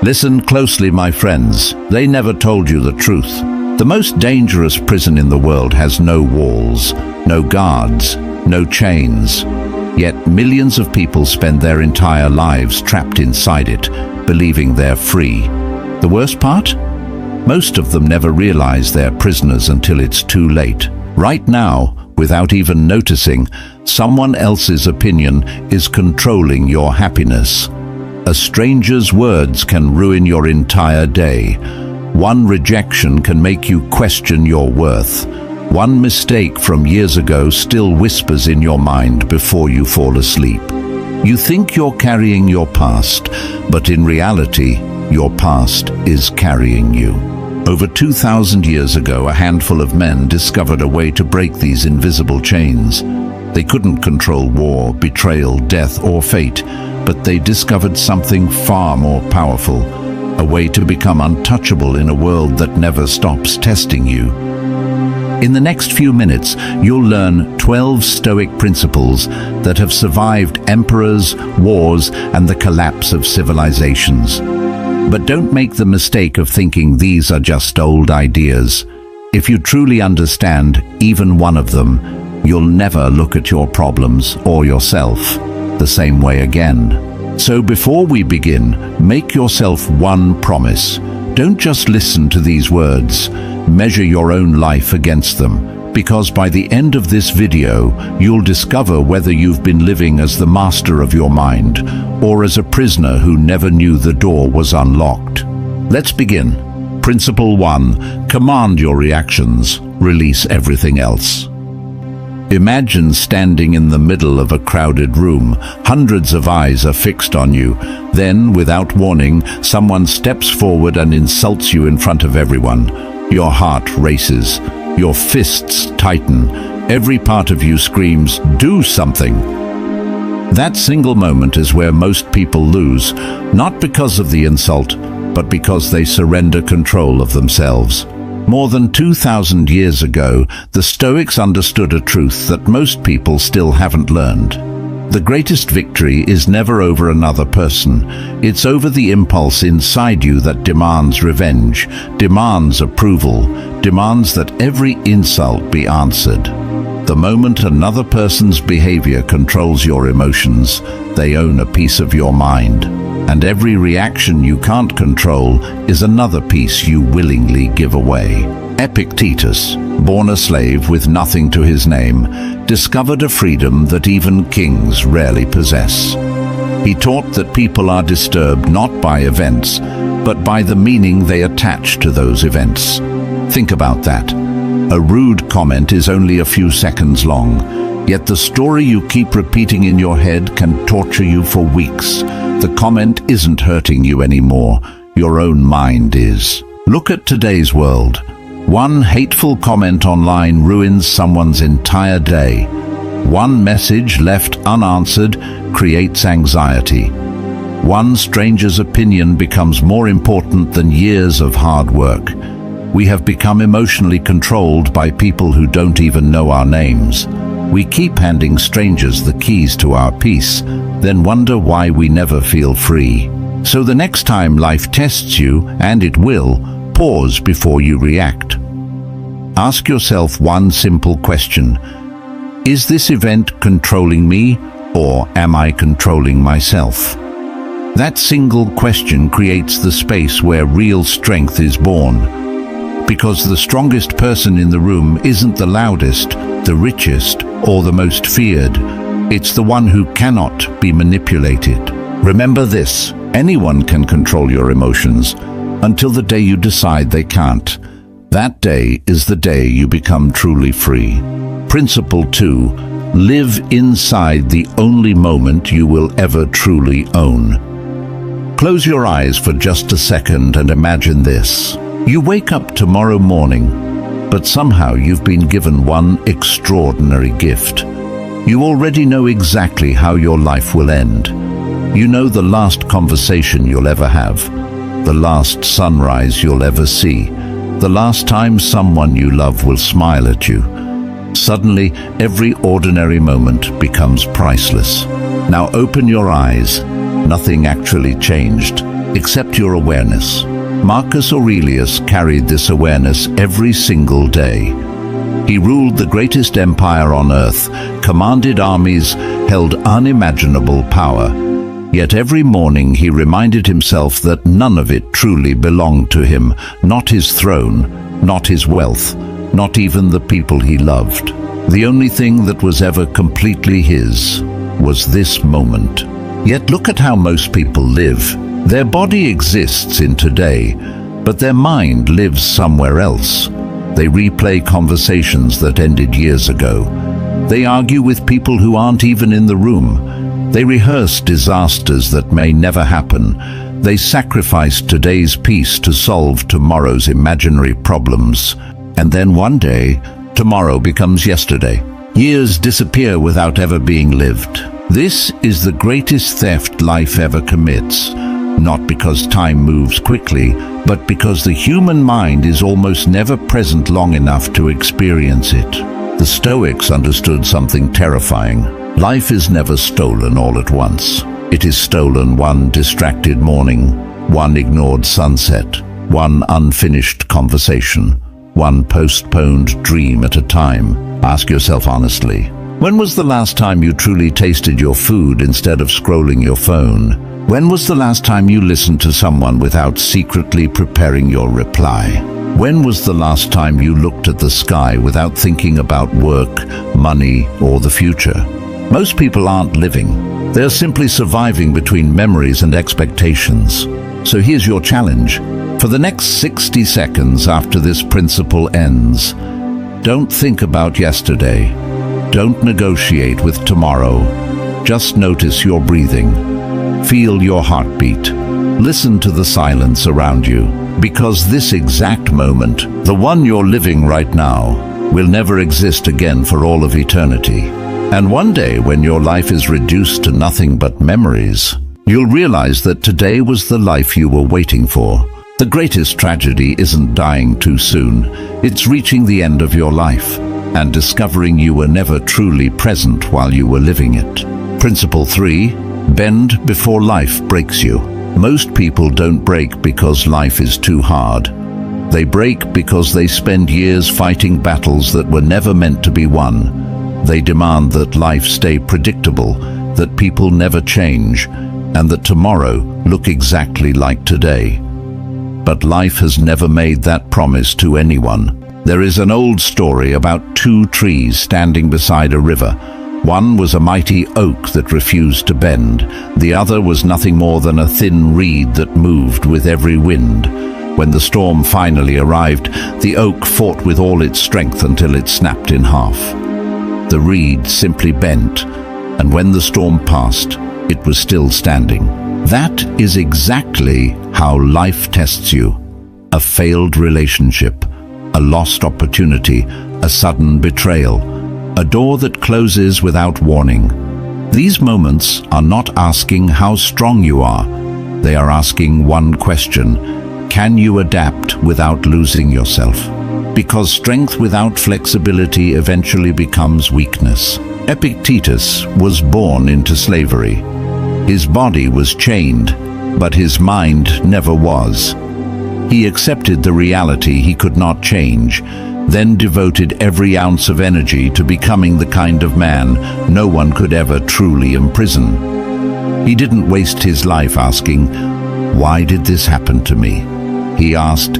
Listen closely, my friends. They never told you the truth. The most dangerous prison in the world has no walls, no guards, no chains. Yet millions of people spend their entire lives trapped inside it, believing they're free. The worst part? Most of them never realize they're prisoners until it's too late. Right now, without even noticing, someone else's opinion is controlling your happiness. A stranger's words can ruin your entire day. One rejection can make you question your worth. One mistake from years ago still whispers in your mind before you fall asleep. You think you're carrying your past, but in reality, your past is carrying you. Over 2,000 years ago, a handful of men discovered a way to break these invisible chains. They couldn't control war, betrayal, death, or fate, but they discovered something far more powerful, a way to become untouchable in a world that never stops testing you. In the next few minutes, you'll learn 12 Stoic principles that have survived emperors, wars, and the collapse of civilizations. But don't make the mistake of thinking these are just old ideas. If you truly understand even one of them, you'll never look at your problems or yourself the same way again. So before we begin, make yourself one promise. Don't just listen to these words. Measure your own life against them, because by the end of this video, you'll discover whether you've been living as the master of your mind or as a prisoner who never knew the door was unlocked. Let's begin. Principle 1. Command your reactions. Release everything else. Imagine standing in the middle of a crowded room. Hundreds of eyes are fixed on you. Then, without warning, someone steps forward and insults you in front of everyone. Your heart races. Your fists tighten. Every part of you screams, "Do something!" That single moment is where most people lose, not because of the insult, but because they surrender control of themselves. More than 2,000 years ago, the Stoics understood a truth that most people still haven't learned. The greatest victory is never over another person. It's over the impulse inside you that demands revenge, demands approval, demands that every insult be answered. The moment another person's behavior controls your emotions, they own a piece of your mind. And every reaction you can't control is another piece you willingly give away. Epictetus, born a slave with nothing to his name, discovered a freedom that even kings rarely possess. He taught that people are disturbed not by events, but by the meaning they attach to those events. Think about that. A rude comment is only a few seconds long, yet the story you keep repeating in your head can torture you for weeks. The comment isn't hurting you anymore. Your own mind is. Look at today's world. One hateful comment online ruins someone's entire day. One message left unanswered creates anxiety. One stranger's opinion becomes more important than years of hard work. We have become emotionally controlled by people who don't even know our names. We keep handing strangers the keys to our peace, then wonder why we never feel free. So the next time life tests you, and it will, pause before you react. Ask yourself one simple question. Is this event controlling me, or am I controlling myself? That single question creates the space where real strength is born. Because the strongest person in the room isn't the loudest, the richest, or the most feared. It's the one who cannot be manipulated. Remember this, anyone can control your emotions until the day you decide they can't. That day is the day you become truly free. Principle 2. Live inside the only moment you will ever truly own. Close your eyes for just a second and imagine this. You wake up tomorrow morning, but somehow you've been given one extraordinary gift. You already know exactly how your life will end. You know the last conversation you'll ever have, the last sunrise you'll ever see, the last time someone you love will smile at you. Suddenly, every ordinary moment becomes priceless. Now open your eyes. Nothing actually changed. except your awareness. Marcus Aurelius carried this awareness every single day. He ruled the greatest empire on earth, commanded armies, held unimaginable power. Yet every morning he reminded himself that none of it truly belonged to him, not his throne, not his wealth, not even the people he loved. The only thing that was ever completely his was this moment. Yet look at how most people live. Their body exists in today, but their mind lives somewhere else. They replay conversations that ended years ago. They argue with people who aren't even in the room. They rehearse disasters that may never happen. They sacrifice today's peace to solve tomorrow's imaginary problems. And then one day, tomorrow becomes yesterday. Years disappear without ever being lived. This is the greatest theft life ever commits. Not because time moves quickly, but because the human mind is almost never present long enough to experience it. The Stoics understood something terrifying. Life is never stolen all at once. It is stolen one distracted morning, one ignored sunset, one unfinished conversation, one postponed dream at a time. Ask yourself honestly, when was the last time you truly tasted your food instead of scrolling your phone? When was the last time you listened to someone without secretly preparing your reply? When was the last time you looked at the sky without thinking about work, money, or the future? Most people aren't living. They're simply surviving between memories and expectations. So here's your challenge. For the next 60 seconds after this principle ends, don't think about yesterday. Don't negotiate with tomorrow. Just notice your breathing. Feel your heartbeat. Listen to the silence around you, because this exact moment, the one you're living right now, will never exist again for all of eternity. And one day, when your life is reduced to nothing but memories, you'll realize that today was the life you were waiting for. The greatest tragedy isn't dying too soon. It's reaching the end of your life and discovering you were never truly present while you were living it. Principle 3. Bend before life breaks you. Most people don't break because life is too hard. They break because they spend years fighting battles that were never meant to be won. They demand that life stay predictable, that people never change, and that tomorrow look exactly like today. But life has never made that promise to anyone. There is an old story about two trees standing beside a river. One was a mighty oak that refused to bend. The other was nothing more than a thin reed that moved with every wind. When the storm finally arrived, the oak fought with all its strength until it snapped in half. The reed simply bent, and when the storm passed, it was still standing. That is exactly how life tests you. A failed relationship, a lost opportunity, a sudden betrayal, a door that closes without warning. These moments are not asking how strong you are. They are asking one question: can you adapt without losing yourself? Because strength without flexibility eventually becomes weakness. Epictetus was born into slavery. His body was chained, but his mind never was. He accepted the reality he could not change, then devoted every ounce of energy to becoming the kind of man no one could ever truly imprison. He didn't waste his life asking, "Why did this happen to me?" He asked,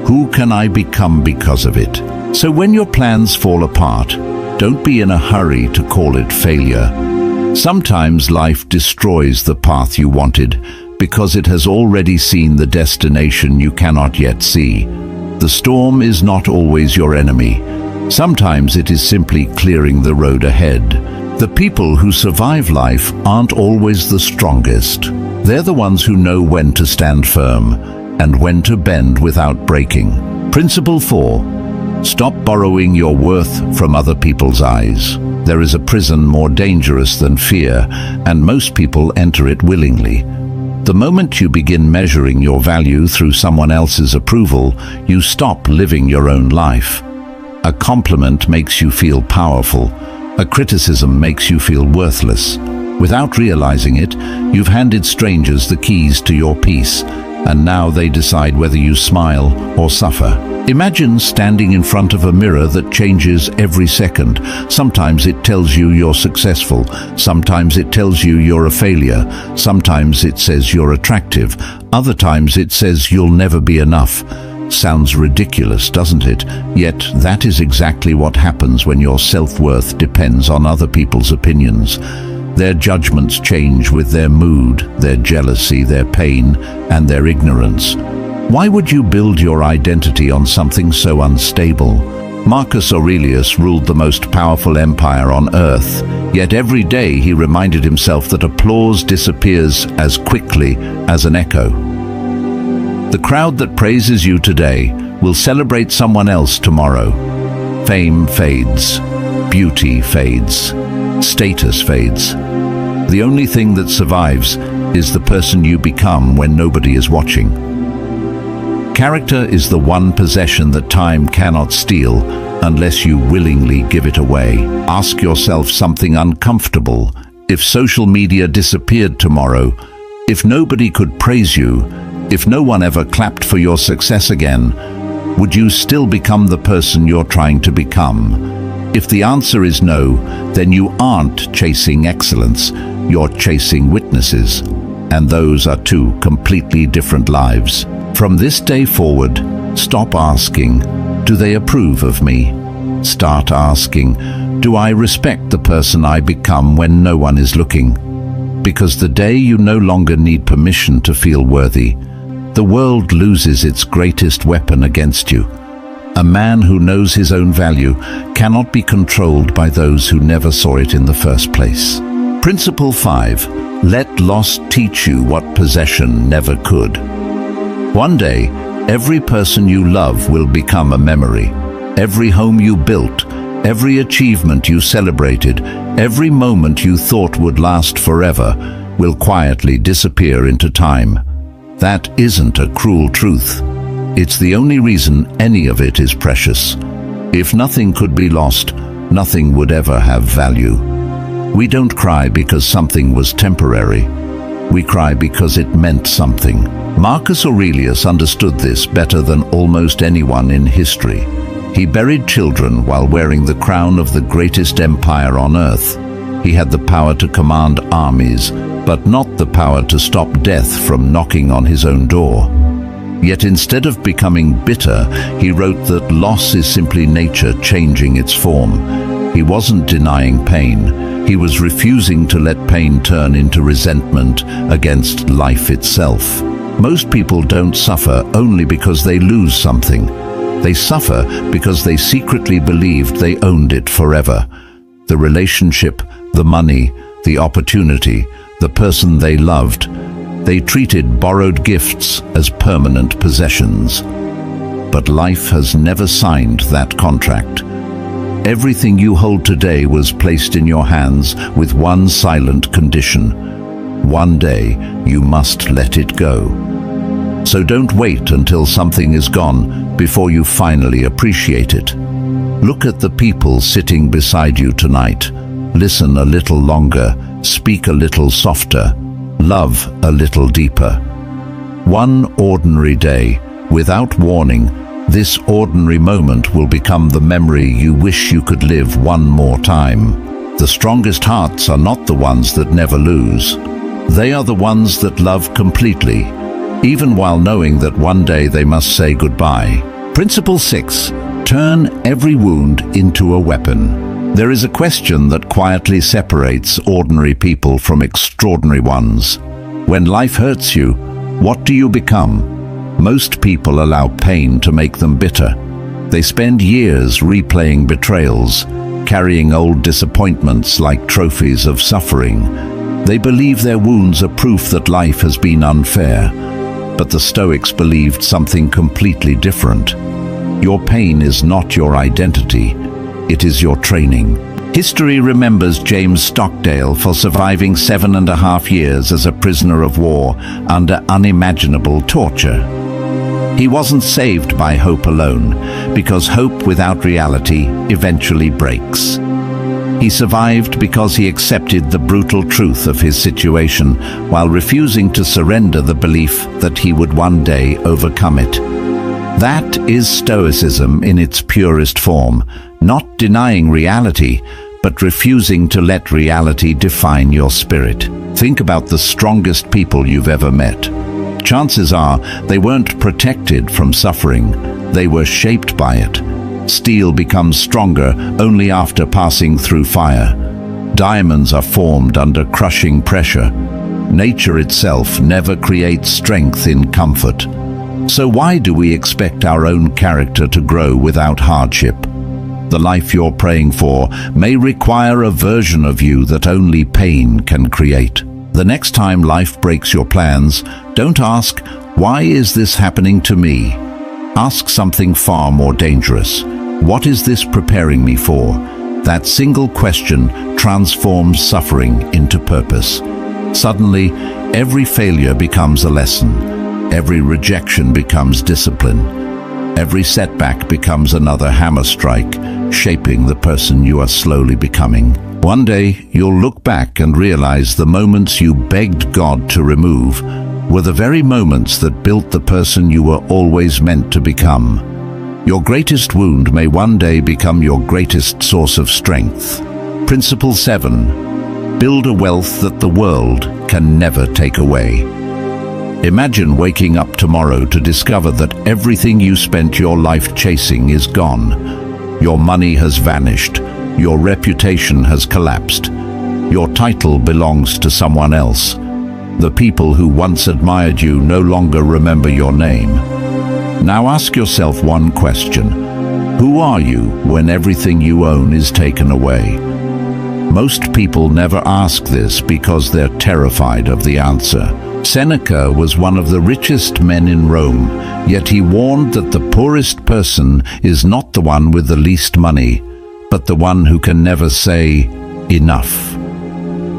"Who can I become because of it?" So when your plans fall apart, don't be in a hurry to call it failure. Sometimes life destroys the path you wanted because it has already seen the destination you cannot yet see. The storm is not always your enemy. Sometimes it is simply clearing the road ahead. The people who survive life aren't always the strongest. They're the ones who know when to stand firm and when to bend without breaking. Principle 4. Stop borrowing your worth from other people's eyes. There is a prison more dangerous than fear, and most people enter it willingly. The moment you begin measuring your value through someone else's approval, you stop living your own life. A compliment makes you feel powerful. A criticism makes you feel worthless. Without realizing it, you've handed strangers the keys to your peace, and now they decide whether you smile or suffer. Imagine standing in front of a mirror that changes every second. Sometimes it tells you you're successful, sometimes it tells you you're a failure, sometimes it says you're attractive, other times it says you'll never be enough. Sounds ridiculous, doesn't it? Yet that is exactly what happens when your self-worth depends on other people's opinions. Their judgments change with their mood, their jealousy, their pain, and their ignorance. Why would you build your identity on something so unstable? Marcus Aurelius ruled the most powerful empire on earth, yet every day he reminded himself that applause disappears as quickly as an echo. The crowd that praises you today will celebrate someone else tomorrow. Fame fades, beauty fades, status fades. The only thing that survives is the person you become when nobody is watching. Character is the one possession that time cannot steal unless you willingly give it away. Ask yourself something uncomfortable. If social media disappeared tomorrow, if nobody could praise you, if no one ever clapped for your success again, would you still become the person you're trying to become? If the answer is no, then you aren't chasing excellence, you're chasing witnesses. And those are two completely different lives. From this day forward, stop asking, do they approve of me? Start asking, do I respect the person I become when no one is looking? Because the day you no longer need permission to feel worthy, the world loses its greatest weapon against you. A man who knows his own value cannot be controlled by those who never saw it in the first place. Principle 5. Let loss teach you what possession never could. One day, every person you love will become a memory. Every home you built, every achievement you celebrated, every moment you thought would last forever will quietly disappear into time. That isn't a cruel truth. It's the only reason any of it is precious. If nothing could be lost, nothing would ever have value. We don't cry because something was temporary. We cry because it meant something. Marcus Aurelius understood this better than almost anyone in history. He buried children while wearing the crown of the greatest empire on earth. He had the power to command armies, but not the power to stop death from knocking on his own door. Yet instead of becoming bitter, he wrote that loss is simply nature changing its form. He wasn't denying pain. He was refusing to let pain turn into resentment against life itself. Most people don't suffer only because they lose something. They suffer because they secretly believed they owned it forever. The relationship, the money, the opportunity, the person they loved. They treated borrowed gifts as permanent possessions. But life has never signed that contract. Everything you hold today was placed in your hands with one silent condition. One day, you must let it go. So don't wait until something is gone before you finally appreciate it. Look at the people sitting beside you tonight. Listen a little longer, speak a little softer, love a little deeper. One ordinary day, without warning, this ordinary moment will become the memory you wish you could live one more time. The strongest hearts are not the ones that never lose. They are the ones that love completely, even while knowing that one day they must say goodbye. Principle 6. Turn every wound into a weapon. There is a question that quietly separates ordinary people from extraordinary ones. When life hurts you, what do you become? Most people allow pain to make them bitter. They spend years replaying betrayals, carrying old disappointments like trophies of suffering. They believe their wounds are proof that life has been unfair. But the Stoics believed something completely different. Your pain is not your identity, it is your training. History remembers James Stockdale for surviving 7.5 years as a prisoner of war under unimaginable torture. He wasn't saved by hope alone, because hope without reality eventually breaks. He survived because he accepted the brutal truth of his situation while refusing to surrender the belief that he would one day overcome it. That is Stoicism in its purest form, not denying reality, but refusing to let reality define your spirit. Think about the strongest people you've ever met. Chances are they weren't protected from suffering, they were shaped by it. Steel becomes stronger only after passing through fire. Diamonds are formed under crushing pressure. Nature itself never creates strength in comfort. So why do we expect our own character to grow without hardship? The life you're praying for may require a version of you that only pain can create. The next time life breaks your plans, don't ask, "Why is this happening to me?" Ask something far more dangerous. What is this preparing me for? That single question transforms suffering into purpose. Suddenly, every failure becomes a lesson. Every rejection becomes discipline. Every setback becomes another hammer strike, shaping the person you are slowly becoming. One day, you'll look back and realize the moments you begged God to remove were the very moments that built the person you were always meant to become. Your greatest wound may one day become your greatest source of strength. Principle 7. Build a wealth that the world can never take away. Imagine waking up tomorrow to discover that everything you spent your life chasing is gone. Your money has vanished. Your reputation has collapsed. Your title belongs to someone else. The people who once admired you no longer remember your name. Now ask yourself one question. Who are you when everything you own is taken away? Most people never ask this because they're terrified of the answer. Seneca was one of the richest men in Rome, yet he warned that the poorest person is not the one with the least money, but the one who can never say, "Enough."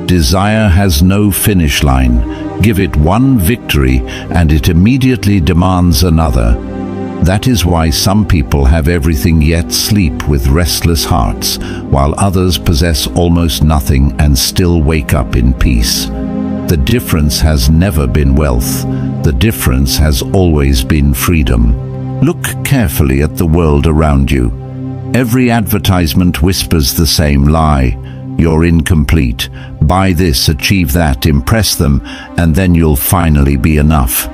Desire has no finish line. Give it one victory and it immediately demands another. That is why some people have everything yet sleep with restless hearts, while others possess almost nothing and still wake up in peace. The difference has never been wealth. The difference has always been freedom. Look carefully at the world around you. Every advertisement whispers the same lie. You're incomplete. Buy this, achieve that, impress them, and then you'll finally be enough.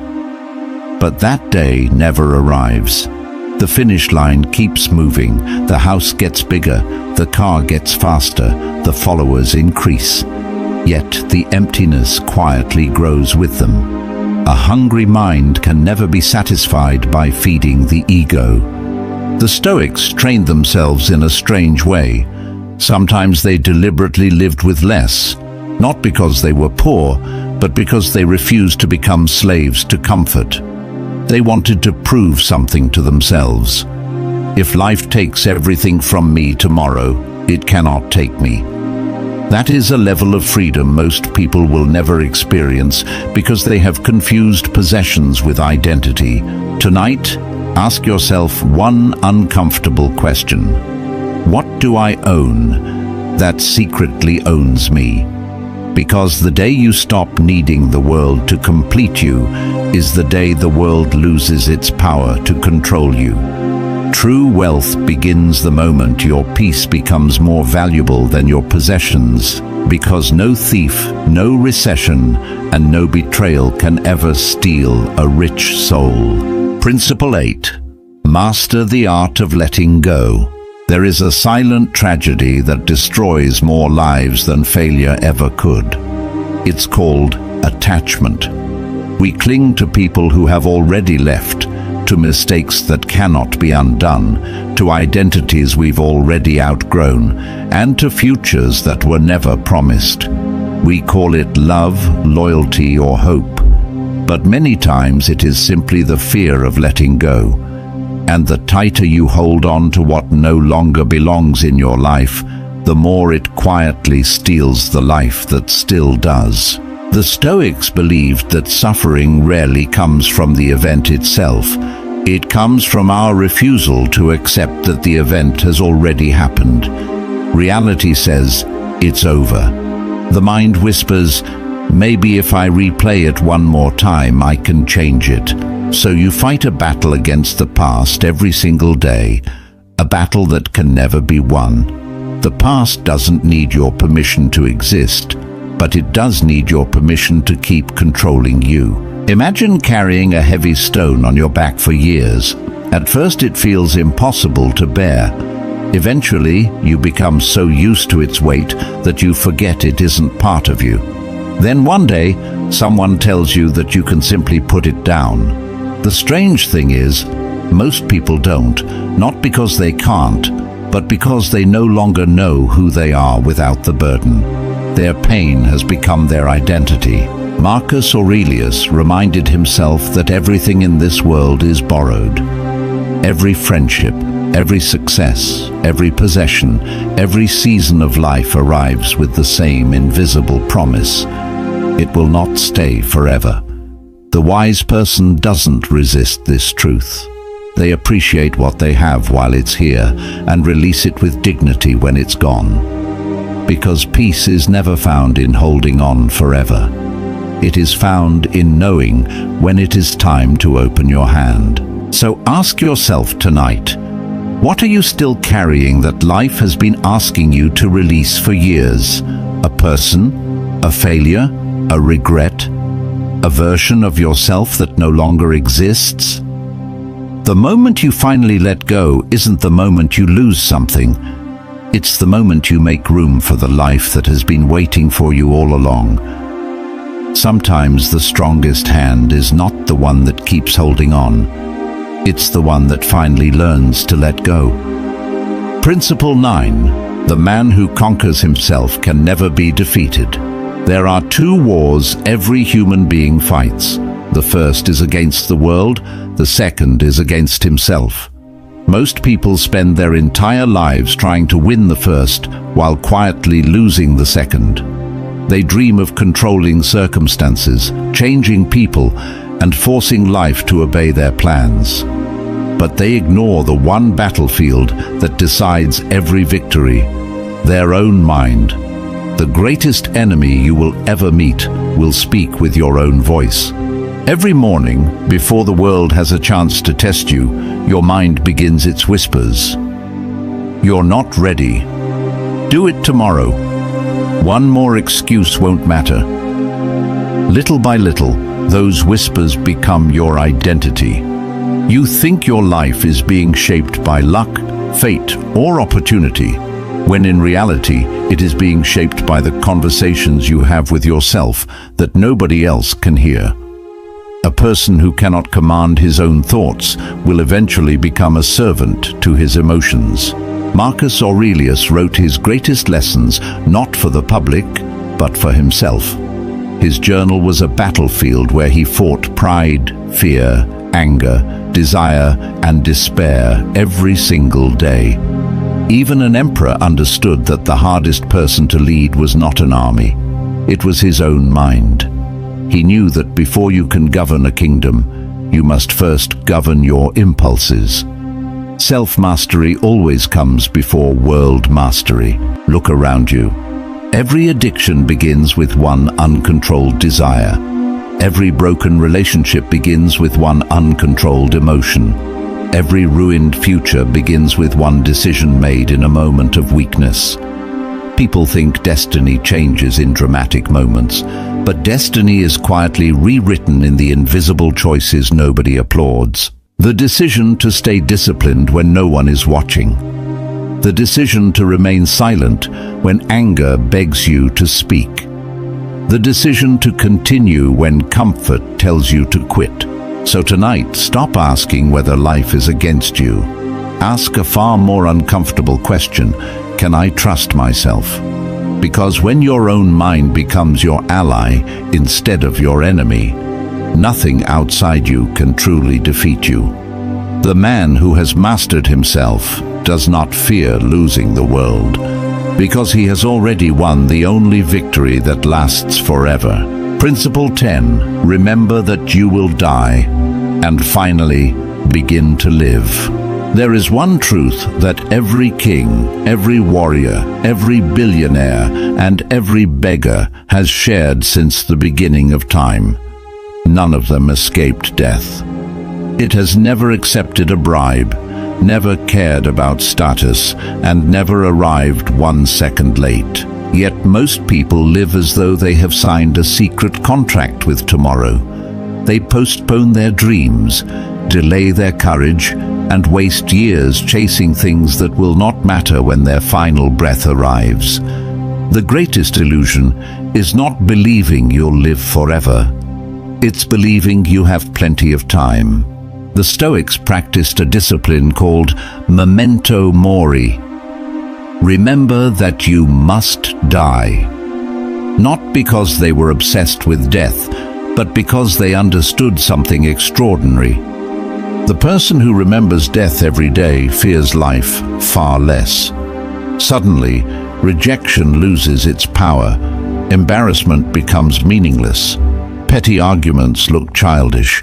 But that day never arrives. The finish line keeps moving. The house gets bigger. The car gets faster. The followers increase. Yet the emptiness quietly grows with them. A hungry mind can never be satisfied by feeding the ego. The Stoics trained themselves in a strange way. Sometimes they deliberately lived with less, not because they were poor, but because they refused to become slaves to comfort. They wanted to prove something to themselves. If life takes everything from me tomorrow, it cannot take me. That is a level of freedom most people will never experience because they have confused possessions with identity. Tonight, ask yourself one uncomfortable question. What do I own that secretly owns me? Because the day you stop needing the world to complete you is the day the world loses its power to control you. True wealth begins the moment your peace becomes more valuable than your possessions, because no thief, no recession, and no betrayal can ever steal a rich soul. Principle 8. Master the art of letting go. There is a silent tragedy that destroys more lives than failure ever could. It's called attachment. We cling to people who have already left, to mistakes that cannot be undone, to identities we've already outgrown, and to futures that were never promised. We call it love, loyalty, or hope. But many times it is simply the fear of letting go. And the tighter you hold on to what no longer belongs in your life, the more it quietly steals the life that still does. The Stoics believed that suffering rarely comes from the event itself. It comes from our refusal to accept that the event has already happened. Reality says, it's over. The mind whispers, maybe if I replay it one more time, I can change it. So you fight a battle against the past every single day, a battle that can never be won. The past doesn't need your permission to exist, but it does need your permission to keep controlling you. Imagine carrying a heavy stone on your back for years. At first it feels impossible to bear. Eventually, you become so used to its weight that you forget it isn't part of you. Then one day, someone tells you that you can simply put it down. The strange thing is, most people don't, not because they can't, but because they no longer know who they are without the burden. Their pain has become their identity. Marcus Aurelius reminded himself that everything in this world is borrowed. Every friendship, every success, every possession, every season of life arrives with the same invisible promise. It will not stay forever. The wise person doesn't resist this truth. They appreciate what they have while it's here and release it with dignity when it's gone. Because peace is never found in holding on forever. It is found in knowing when it is time to open your hand. So ask yourself tonight, what are you still carrying that life has been asking you to release for years? A person? A failure? A regret? A version of yourself that no longer exists? The moment you finally let go isn't the moment you lose something. It's the moment you make room for the life that has been waiting for you all along. Sometimes the strongest hand is not the one that keeps holding on. It's the one that finally learns to let go. Principle 9. The man who conquers himself can never be defeated. There are two wars every human being fights. The first is against the world, the second is against himself. Most people spend their entire lives trying to win the first while quietly losing the second. They dream of controlling circumstances, changing people, and forcing life to obey their plans. But they ignore the one battlefield that decides every victory, their own mind. The greatest enemy you will ever meet will speak with your own voice. Every morning, before the world has a chance to test you, your mind begins its whispers. You're not ready. Do it tomorrow. One more excuse won't matter. Little by little, those whispers become your identity. You think your life is being shaped by luck, fate, or opportunity, when in reality, it is being shaped by the conversations you have with yourself that nobody else can hear. A person who cannot command his own thoughts will eventually become a servant to his emotions. Marcus Aurelius wrote his greatest lessons not for the public, but for himself. His journal was a battlefield where he fought pride, fear, anger, desire, and despair every single day. Even an emperor understood that the hardest person to lead was not an army. It was his own mind. He knew that before you can govern a kingdom, you must first govern your impulses. Self-mastery always comes before world mastery. Look around you. Every addiction begins with one uncontrolled desire. Every broken relationship begins with one uncontrolled emotion. Every ruined future begins with one decision made in a moment of weakness. People think destiny changes in dramatic moments, but destiny is quietly rewritten in the invisible choices nobody applauds. The decision to stay disciplined when no one is watching. The decision to remain silent when anger begs you to speak. The decision to continue when comfort tells you to quit. So tonight, stop asking whether life is against you. Ask a far more uncomfortable question: can I trust myself? Because when your own mind becomes your ally instead of your enemy, nothing outside you can truly defeat you. The man who has mastered himself does not fear losing the world, because he has already won the only victory that lasts forever. Principle 10. Remember that you will die, and finally begin to live. There is one truth that every king, every warrior, every billionaire, and every beggar has shared since the beginning of time. None of them escaped death. It has never accepted a bribe, never cared about status, and never arrived 1 second late. Yet most people live as though they have signed a secret contract with tomorrow. They postpone their dreams, delay their courage, and waste years chasing things that will not matter when their final breath arrives. The greatest illusion is not believing you'll live forever. It's believing you have plenty of time. The Stoics practiced a discipline called memento mori. Remember that you must die. Not because they were obsessed with death, but because they understood something extraordinary. The person who remembers death every day fears life far less. Suddenly, rejection loses its power. Embarrassment becomes meaningless. Petty arguments look childish.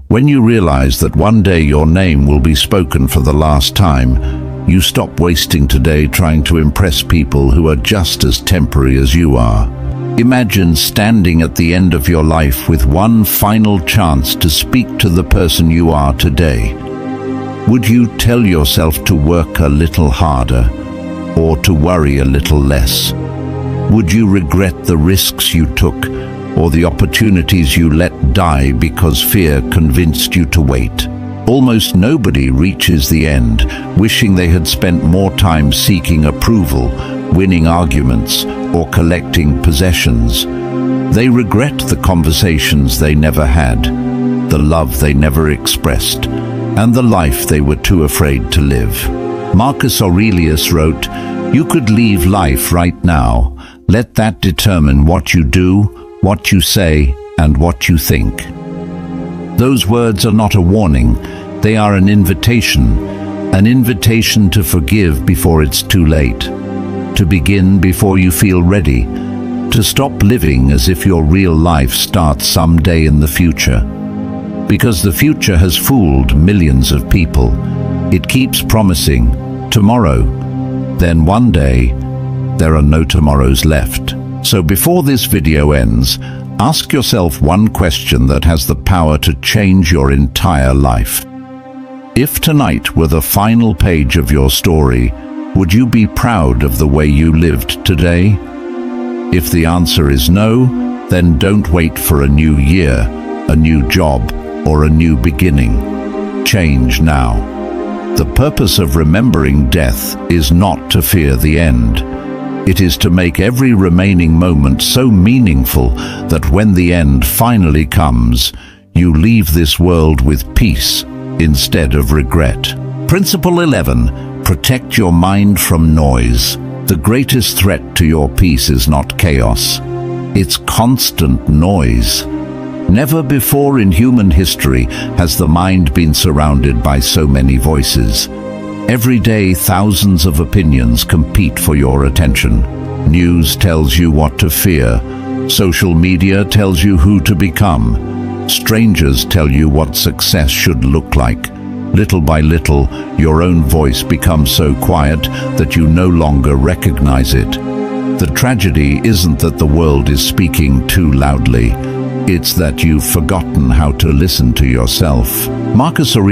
When you realize that one day your name will be spoken for the last time, you stop wasting today trying to impress people who are just as temporary as you are. Imagine standing at the end of your life with one final chance to speak to the person you are today. Would you tell yourself to work a little harder or to worry a little less? Would you regret the risks you took or the opportunities you let die because fear convinced you to wait? Almost nobody reaches the end wishing they had spent more time seeking approval, winning arguments, or collecting possessions. They regret the conversations they never had, the love they never expressed, and the life they were too afraid to live. Marcus Aurelius wrote, "You could leave life right now. Let that determine what you do, what you say, and what you think." Those words are not a warning, they are an invitation to forgive before it's too late, to begin before you feel ready, to stop living as if your real life starts someday in the future. Because the future has fooled millions of people. It keeps promising tomorrow, then one day there are no tomorrows left. So before this video ends, ask yourself one question that has the power to change your entire life. If tonight were the final page of your story, would you be proud of the way you lived today? If the answer is no, then don't wait for a new year, a new job, or a new beginning. Change now. The purpose of remembering death is not to fear the end. It is to make every remaining moment so meaningful that when the end finally comes, you leave this world with peace instead of regret. Principle 11. Protect your mind from noise. The greatest threat to your peace is not chaos. It's constant noise. Never before in human history has the mind been surrounded by so many voices. Every day, thousands of opinions compete for your attention. News tells you what to fear. Social media tells you who to become. Strangers tell you what success should look like. Little by little, your own voice becomes so quiet that you no longer recognize it. The tragedy isn't that the world is speaking too loudly. It's that you've forgotten how to listen to yourself. Marcus Aurelius